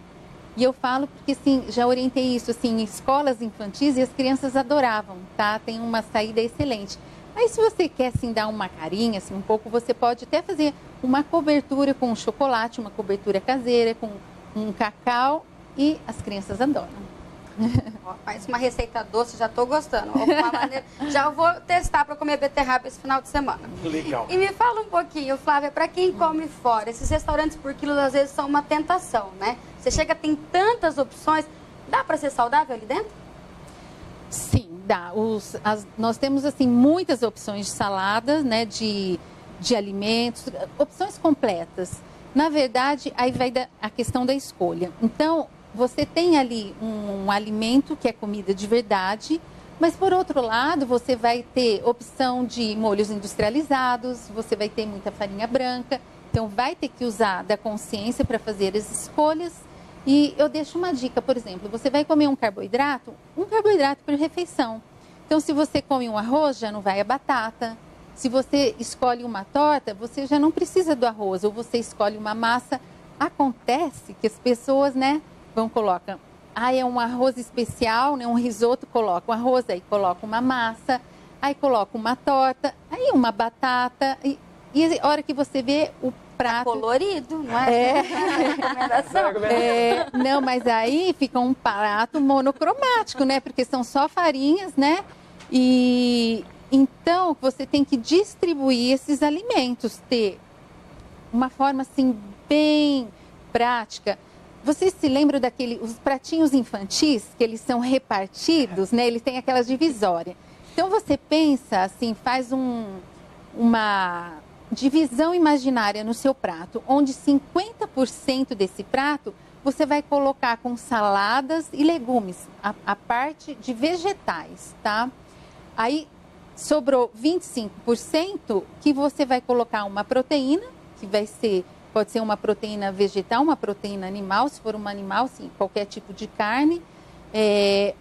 E eu falo porque, assim, já orientei isso, assim, em escolas infantis e as crianças adoravam, tá? Tem uma saída excelente. Aí, se você quer, assim, dar uma carinha, assim, um pouco, você pode até fazer uma cobertura com chocolate, uma cobertura caseira, com um cacau, e as crianças adoram. Faz uma receita doce, já estou gostando. Já vou testar para comer beterraba esse final de semana. Legal. E me fala um pouquinho, Flávia, para quem come fora, esses restaurantes por quilo às vezes são uma tentação, né? Você chega, tem tantas opções, dá para ser saudável ali dentro? Sim, dá. Nós temos, assim, muitas opções de saladas, né, de alimentos, opções completas. Na verdade, aí vai a questão da escolha. Então, você tem ali um alimento que é comida de verdade, mas, por outro lado, você vai ter opção de molhos industrializados, você vai ter muita farinha branca, então vai ter que usar da consciência para fazer as escolhas. E eu deixo uma dica, por exemplo, você vai comer um carboidrato por refeição. Então, se você come um arroz, já não vai a batata. Se você escolhe uma torta, você já não precisa do arroz, ou você escolhe uma massa. Acontece que as pessoas, né, colocam, é um arroz especial, né, um risoto, coloca um arroz, aí coloca uma massa, aí coloca uma torta, aí uma batata, e a hora que você vê o prato... Colorido, não é? Não, mas aí fica um prato monocromático, né, porque são só farinhas, né, e então você tem que distribuir esses alimentos, ter uma forma, assim, bem prática. Vocês se lembram os pratinhos infantis, que eles são repartidos, né? Eles têm aquelas divisórias. Então, você pensa, assim, faz uma divisão imaginária no seu prato, onde 50% desse prato você vai colocar com saladas e legumes, a parte de vegetais, tá? Aí, sobrou 25% que você vai colocar uma proteína, que pode ser uma proteína vegetal, uma proteína animal, se for um animal, sim, qualquer tipo de carne,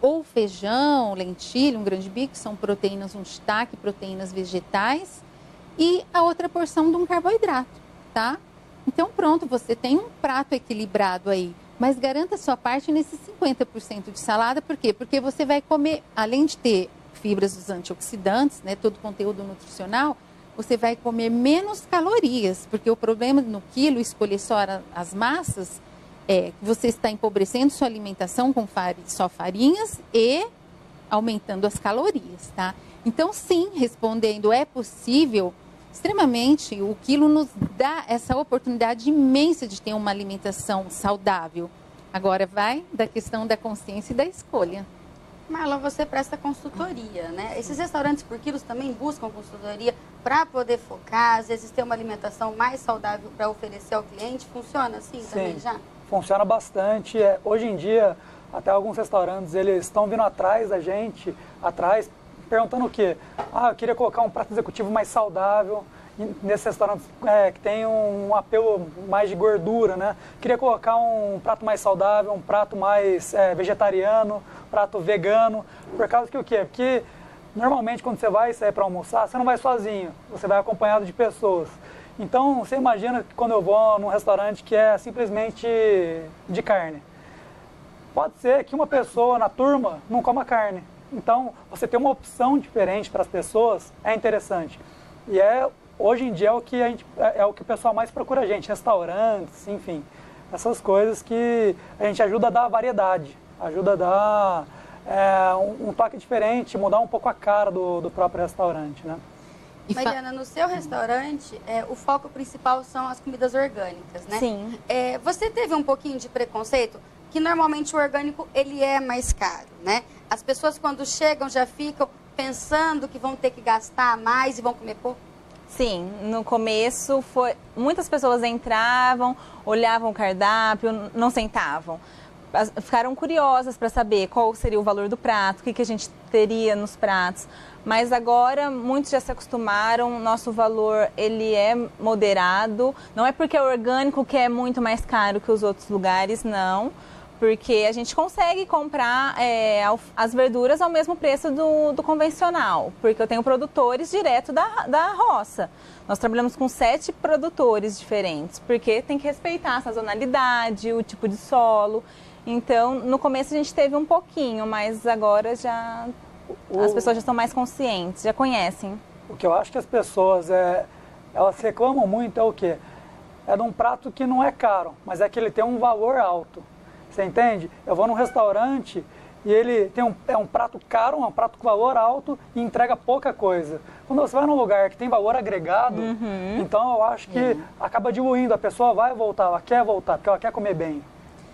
ou feijão, lentilha, um grande bico, são proteínas, um shiitake, proteínas vegetais, e a outra porção de um carboidrato, tá? Então, pronto, você tem um prato equilibrado aí, mas garanta a sua parte nesses 50% de salada, por quê? Porque você vai comer, além de ter fibras dos antioxidantes, né, todo o conteúdo nutricional, você vai comer menos calorias, porque o problema no quilo, escolher só as massas, é que você está empobrecendo sua alimentação com só farinhas e aumentando as calorias, tá? Então, sim, respondendo, é possível, extremamente, o quilo nos dá essa oportunidade imensa de ter uma alimentação saudável. Agora vai da questão da consciência e da escolha. Marlon, você presta consultoria, né? Esses restaurantes por quilos também buscam consultoria para poder focar, às vezes ter uma alimentação mais saudável para oferecer ao cliente? Funciona assim também já? Funciona bastante. Hoje em dia, até alguns restaurantes, eles estão vindo atrás da gente, perguntando o quê? Eu queria colocar um prato executivo mais saudável. Nesses restaurantes que tem um apelo mais de gordura, né? Queria colocar um prato mais saudável, um prato mais vegetariano, prato vegano. Por causa que o quê? Porque normalmente quando você vai sair para almoçar, você não vai sozinho, você vai acompanhado de pessoas. Então você imagina que quando eu vou num restaurante que é simplesmente de carne, pode ser que uma pessoa na turma não coma carne. Então você ter uma opção diferente para as pessoas é interessante. E hoje em dia é o que o pessoal mais procura a gente, restaurantes, enfim, essas coisas que a gente ajuda a dar variedade, ajuda a dar um toque diferente, mudar um pouco a cara do próprio restaurante, né? Mariana, no seu restaurante, o foco principal são as comidas orgânicas, né? Sim. Você teve um pouquinho de preconceito? Que normalmente o orgânico, ele é mais caro, né? As pessoas quando chegam já ficam pensando que vão ter que gastar mais e vão comer pouco? Sim, no começo muitas pessoas entravam, olhavam o cardápio, não sentavam. Ficaram curiosas para saber qual seria o valor do prato, o que a gente teria nos pratos. Mas agora muitos já se acostumaram, nosso valor ele é moderado. Não é porque é orgânico que é muito mais caro que os outros lugares, não. Porque a gente consegue comprar as verduras ao mesmo preço do convencional. Porque eu tenho produtores direto da roça. Nós trabalhamos com 7 produtores diferentes, porque tem que respeitar a sazonalidade, o tipo de solo. Então, no começo a gente teve um pouquinho, mas agora as pessoas já estão mais conscientes, já conhecem. O que eu acho que as pessoas, elas reclamam muito é o quê? É de um prato que não é caro, mas é que ele tem um valor alto. Você entende? Eu vou num restaurante e ele tem um prato caro, um prato com valor alto e entrega pouca coisa. Quando você vai num lugar que tem valor agregado, então eu acho que acaba diluindo. A pessoa vai voltar, ela quer voltar, porque ela quer comer bem,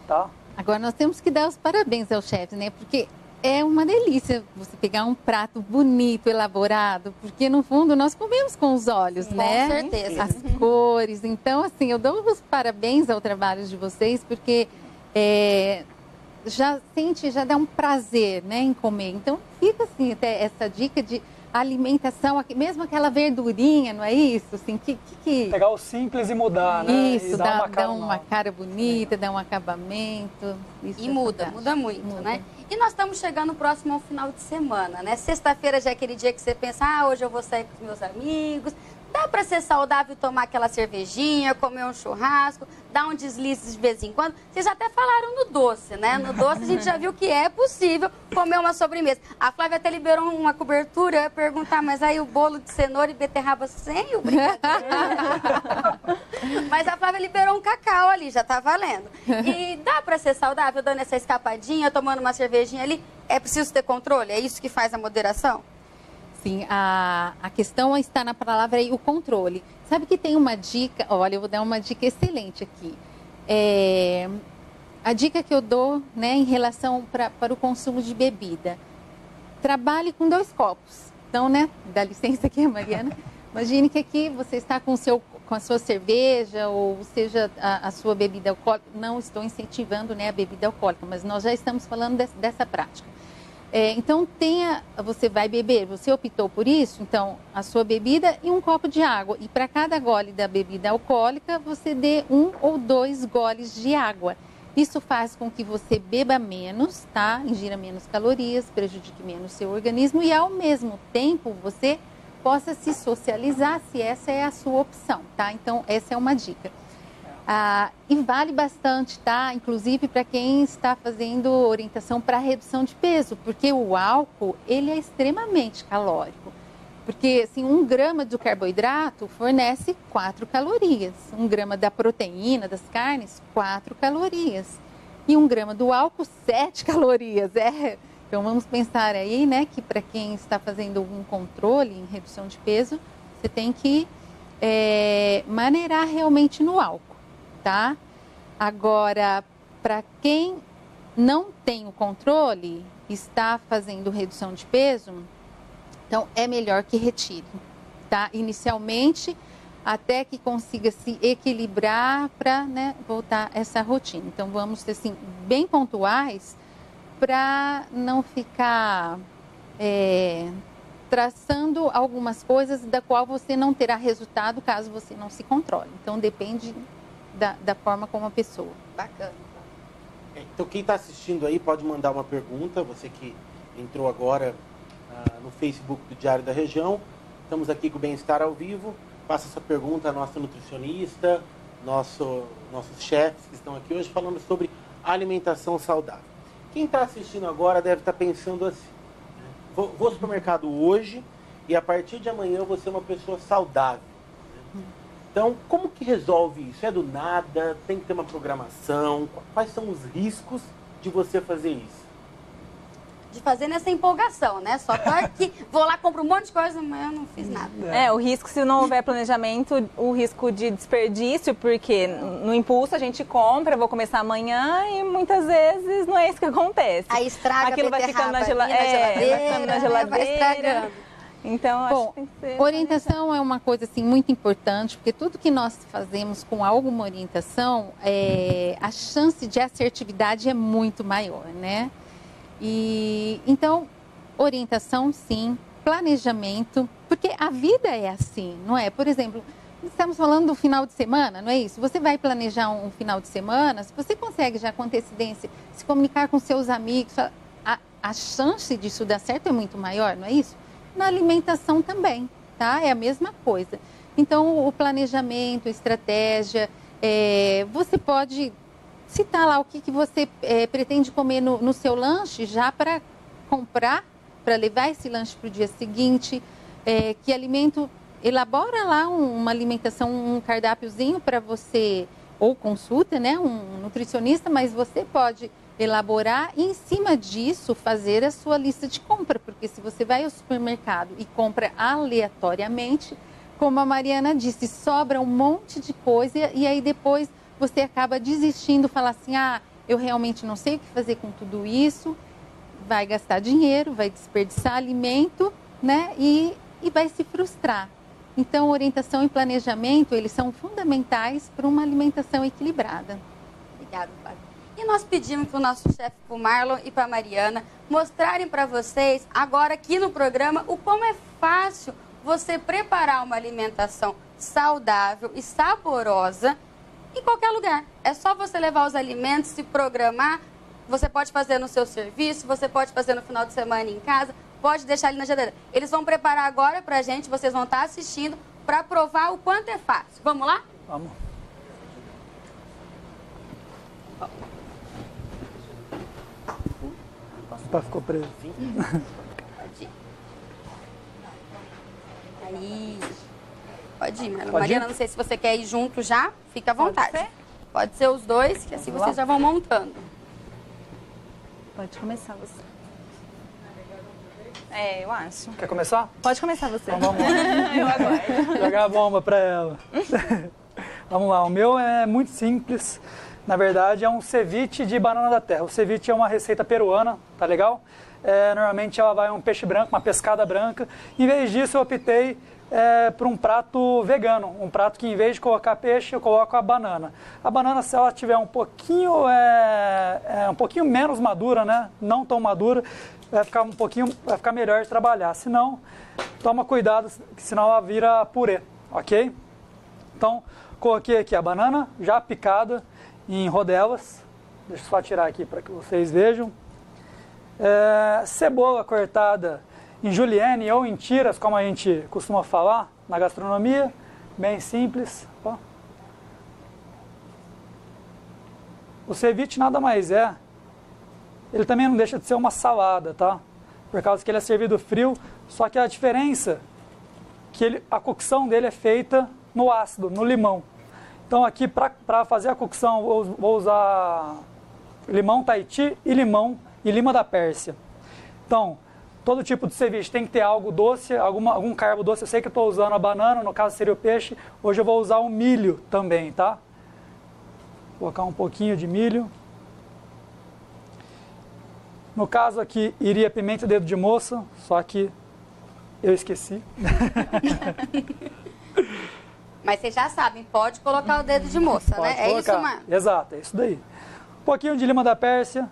tá? Agora nós temos que dar os parabéns ao chefe, né? Porque é uma delícia você pegar um prato bonito, elaborado, porque no fundo nós comemos com os olhos, né? Com certeza. As cores. Então, assim, eu dou os parabéns ao trabalho de vocês, porque já dá um prazer, né, em comer. Então, fica assim, até essa dica de alimentação, mesmo aquela verdurinha, não é isso? Assim, Pegar o simples e mudar, né? Isso, e dá uma cara bonita, dá um acabamento. Isso E muda muito, né? E nós estamos chegando próximo ao final de semana, né? Sexta-feira já é aquele dia que você pensa, hoje eu vou sair com os meus amigos. Dá para ser saudável tomar aquela cervejinha, comer um churrasco, dar um deslize de vez em quando. Vocês até falaram no doce, né? No doce a gente já viu que é possível comer uma sobremesa. A Flávia até liberou uma cobertura, eu ia perguntar, mas aí o bolo de cenoura e beterraba sem o brigadeiro? Mas a Flávia liberou um cacau ali, já tá valendo. E dá para ser saudável dando essa escapadinha, tomando uma cervejinha ali? É preciso ter controle? É isso que faz a moderação? Sim, a questão está na palavra aí, o controle. Sabe que tem uma dica, olha, eu vou dar uma dica excelente aqui. A dica que eu dou, né, em relação para o consumo de bebida. Trabalhe com 2 copos. Então, né, dá licença aqui, Mariana. Imagine que aqui você está com a sua cerveja, ou seja, a sua bebida alcoólica. Não estou incentivando, né, a bebida alcoólica, mas nós já estamos falando dessa prática. Então, você vai beber, você optou por isso, então, a sua bebida e um copo de água. E para cada gole da bebida alcoólica, você dê 1 ou 2 goles de água. Isso faz com que você beba menos, tá? Ingira menos calorias, prejudique menos seu organismo e, ao mesmo tempo, você possa se socializar, se essa é a sua opção, tá? Então, essa é uma dica. E vale bastante, tá? Inclusive para quem está fazendo orientação para redução de peso, porque o álcool, ele é extremamente calórico. Porque, assim, 1 grama de carboidrato fornece 4 calorias. 1 grama da proteína, das carnes, 4 calorias. E 1 grama do álcool, 7 calorias. Então, vamos pensar aí, né, que para quem está fazendo um controle em redução de peso, você tem que maneirar realmente no álcool. Tá? Agora, para quem não tem o controle, está fazendo redução de peso, então é melhor que retire, tá? Inicialmente, até que consiga se equilibrar para, né, voltar essa rotina. Então, vamos ser assim, bem pontuais para não ficar traçando algumas coisas da qual você não terá resultado caso você não se controle. Então, depende da forma como a pessoa. Bacana. Então, quem está assistindo aí pode mandar uma pergunta. Você que entrou agora no Facebook do Diário da Região. Estamos aqui com o Bem-Estar ao Vivo. Faça essa pergunta à nossa nutricionista, nossos chefes que estão aqui hoje falando sobre alimentação saudável. Quem está assistindo agora deve estar pensando assim, né? Vou ao supermercado hoje e a partir de amanhã eu vou ser uma pessoa saudável. Então, como que resolve isso? É do nada? Tem que ter uma programação? Quais são os riscos de você fazer isso? De fazer nessa empolgação, né? Só tô aqui, vou lá, compro um monte de coisa, mas eu não fiz nada. O risco, se não houver planejamento, o risco de desperdício, porque no impulso a gente compra, vou começar amanhã e muitas vezes não é isso que acontece. Aí estraga, aquilo vai ficando na geladeira, vai estragando. Então, acho que tem que ser orientação é uma coisa assim muito importante, porque tudo que nós fazemos com alguma orientação, a chance de assertividade é muito maior, né? E então, orientação sim, planejamento, porque a vida é assim, não é? Por exemplo, estamos falando do final de semana, não é isso? Você vai planejar um final de semana, se você consegue já com antecedência se comunicar com seus amigos, a chance disso dar certo é muito maior, não é isso? Na alimentação também, tá? É a mesma coisa. Então, o planejamento, a estratégia, você pode citar lá o que você pretende comer no seu lanche já para comprar, para levar esse lanche para o dia seguinte, que alimento, elabora lá uma alimentação, um cardápiozinho para você, ou consulta, né, um nutricionista, mas você pode elaborar e em cima disso fazer a sua lista de compra, porque se você vai ao supermercado e compra aleatoriamente, como a Mariana disse, sobra um monte de coisa e aí depois você acaba desistindo, fala assim, eu realmente não sei o que fazer com tudo isso, vai gastar dinheiro, vai desperdiçar alimento, né, e vai se frustrar. Então, orientação e planejamento, eles são fundamentais para uma alimentação equilibrada. Obrigada, Flávia. E nós pedimos para o nosso chefe, para o Marlon e para a Mariana, mostrarem para vocês, agora aqui no programa, o como é fácil você preparar uma alimentação saudável e saborosa em qualquer lugar. É só você levar os alimentos, se programar. Você pode fazer no seu serviço, você pode fazer no final de semana em casa, pode deixar ali na geladeira. Eles vão preparar agora pra gente, vocês vão estar assistindo para provar o quanto é fácil. Vamos lá? Vamos. Opa, ficou preso. Pode ir. Aí. Pode ir, Marlon. Pode Mariana, ir? não sei se você quer ir junto já, fica à vontade. Pode ser os dois, que assim vocês já vão montando. Pode começar você. Eu acho. Quer começar? Pode começar você. Então vamos lá. Eu aguardo. Jogar a bomba para ela. Vamos lá, o meu é muito simples. Na verdade, é um ceviche de banana da terra. O ceviche é uma receita peruana, tá legal? Normalmente ela vai um peixe branco, uma pescada branca. Em vez disso, eu optei por um prato vegano. Um prato que, em vez de colocar peixe, eu coloco a banana. A banana, se ela tiver um pouquinho menos madura, né? Não tão madura, vai ficar melhor de trabalhar. Se não, toma cuidado, senão ela vira purê, ok? Então, coloquei aqui a banana já picada em rodelas. Deixa eu só tirar aqui para que vocês vejam. Cebola cortada em julienne ou em tiras, como a gente costuma falar na gastronomia. Bem simples. Ó. O ceviche nada mais é. Ele também não deixa de ser uma salada, tá? Por causa que ele é servido frio. Só que a diferença é que a cocção dele é feita no ácido, no limão. Então aqui, para fazer a cocção, vou usar limão Tahiti e lima da Pérsia. Então, todo tipo de ceviche tem que ter algo doce, algum carbo doce. Eu sei que eu estou usando a banana, no caso seria o peixe. Hoje eu vou usar o milho também, tá? Vou colocar um pouquinho de milho. No caso aqui, iria pimenta dedo de moça, só que eu esqueci. Mas vocês já sabem, pode colocar o dedo de moça, Pode né? colocar. É isso, Marlon? Exato, é isso daí. Um pouquinho de lima da Pérsia.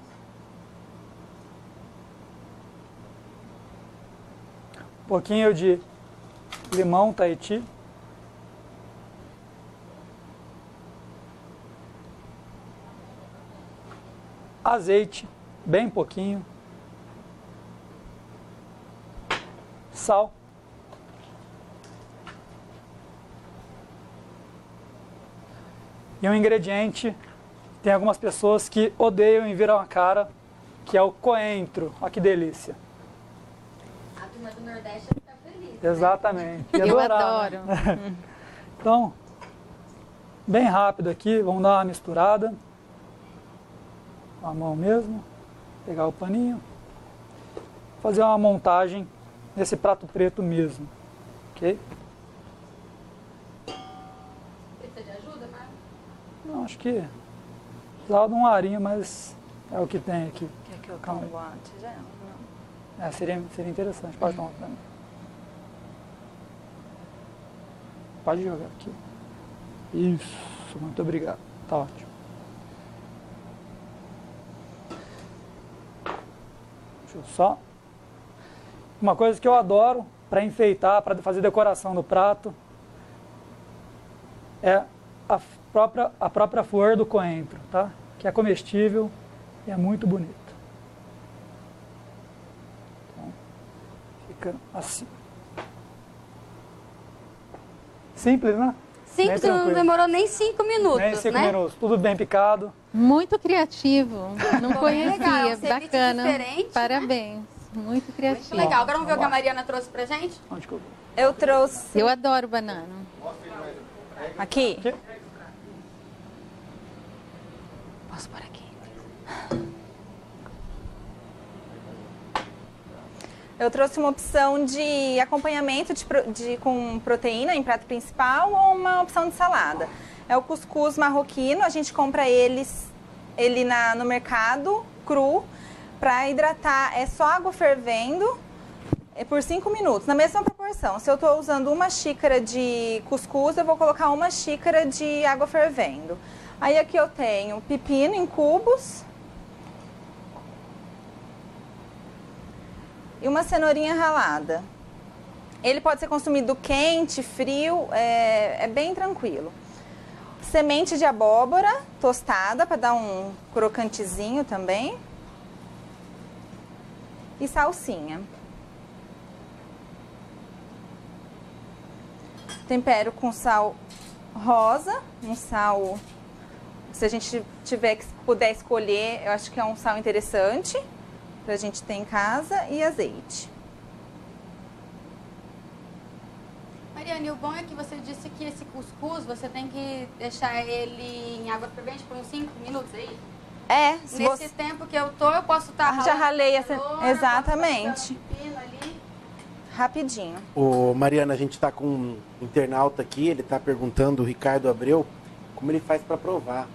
Um pouquinho de limão Tahiti. Azeite, bem pouquinho. Sal. E um ingrediente, tem algumas pessoas que odeiam e viram a cara, que é o coentro. Olha que delícia. A turma do Nordeste fica feliz. Exatamente. Ia Eu adorar, adoro. né? Então, bem rápido aqui, vamos dar uma misturada. Com a mão mesmo, pegar o paninho. Fazer uma montagem nesse prato preto mesmo, ok? Precisa de ajuda, Marcos? Não, acho que precisava de um arinho, mas é o que tem aqui. Quer que eu tomo antes? Já não. Seria interessante, pode tomar pra mim. Pode jogar aqui. Isso, muito obrigado, tá ótimo. Deixa eu só... Uma coisa que eu adoro para enfeitar, para fazer decoração do prato, é a própria flor do coentro, tá? Que é comestível e é muito bonita. Então, fica assim. Simples, né? Simples, não demorou nem 5 minutos, nem 5 né? minutos, tudo bem picado. Muito criativo. Não Legal, conhecia. ceviche Bacana. diferente, Parabéns. Muito criativo. Muito legal. Agora vamos ver o que a Mariana trouxe pra gente? Onde que eu vou? Eu trouxe Eu adoro banana. aqui. Aqui? Posso pôr aqui? Eu trouxe uma opção de acompanhamento com proteína em prato principal ou uma opção de salada. É o cuscuz marroquino, a gente compra ele no mercado, cru. Para hidratar, é só água fervendo por 5 minutos, na mesma proporção. Se eu estou usando 1 xícara de cuscuz, eu vou colocar 1 xícara de água fervendo. Aí aqui eu tenho pepino em cubos e uma cenourinha ralada. Ele pode ser consumido quente, frio, é bem tranquilo. Semente de abóbora tostada para dar um crocantezinho também. E salsinha. Tempero com sal rosa, um sal, se a gente puder escolher, eu acho que é um sal interessante pra gente ter em casa, e azeite. Mariane, o bom é que você disse que esse cuscuz, você tem que deixar ele em água fervente por uns 5 minutos, é isso? Nesse tempo que eu posso estar já ralei essa... cenoura, Exatamente. posso pepino ali. Rapidinho. Ô, Mariana, a gente tá com um internauta aqui, ele tá perguntando, o Ricardo Abreu, como ele faz para provar.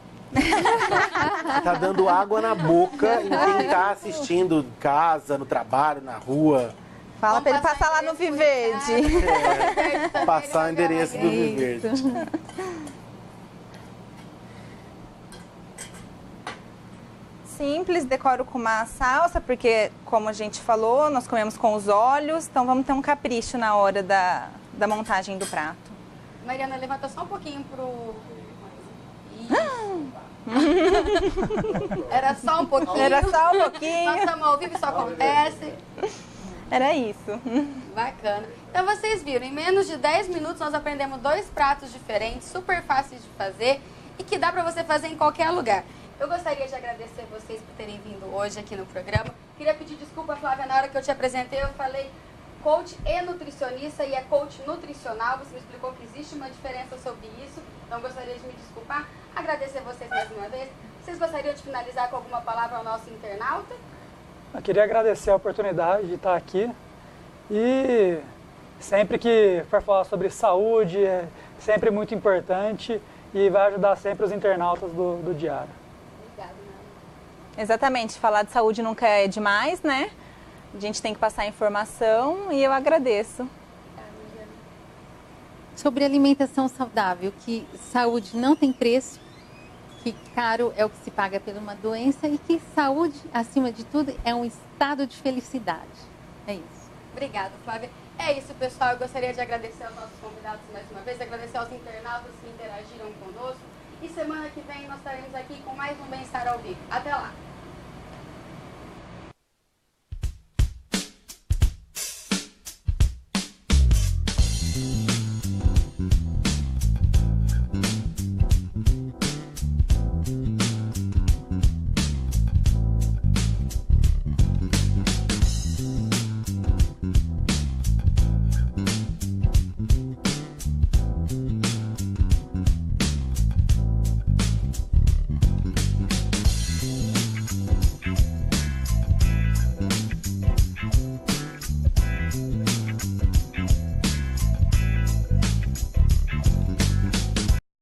Tá dando água na boca em quem tá assistindo em casa, no trabalho, na rua. Fala para ele passar lá no Viverde. Passar o endereço do Viverde. Simples, decoro com uma salsa, porque, como a gente falou, nós comemos com os olhos, então vamos ter um capricho na hora da montagem do prato. Mariana, levanta só um pouquinho pro... Era só um pouquinho. Era só um pouquinho. Nós estamos ao vivo, isso acontece. Era isso. Bacana. Então vocês viram, em menos de 10 minutos nós aprendemos 2 pratos diferentes, super fáceis de fazer e que dá para você fazer em qualquer lugar. Eu gostaria de agradecer vocês por terem vindo hoje aqui no programa. Queria pedir desculpa, Flávia, na hora que eu te apresentei, eu falei coach e nutricionista, e é coach nutricional. Você me explicou que existe uma diferença sobre isso, então gostaria de me desculpar. Agradecer vocês mais uma vez. Vocês gostariam de finalizar com alguma palavra ao nosso internauta? Eu queria agradecer a oportunidade de estar aqui e sempre que for falar sobre saúde, é sempre muito importante e vai ajudar sempre os internautas do Diário. Exatamente, falar de saúde nunca é demais, né? A gente tem que passar informação e eu agradeço. Sobre alimentação saudável, que saúde não tem preço, que caro é o que se paga por uma doença e que saúde, acima de tudo, é um estado de felicidade. É isso. Obrigada, Flávia. É isso, pessoal. Eu gostaria de agradecer aos nossos convidados mais uma vez, agradecer aos internautas que interagiram conosco. E semana que vem nós estaremos aqui com mais um Bem-Estar ao Vivo. Até lá!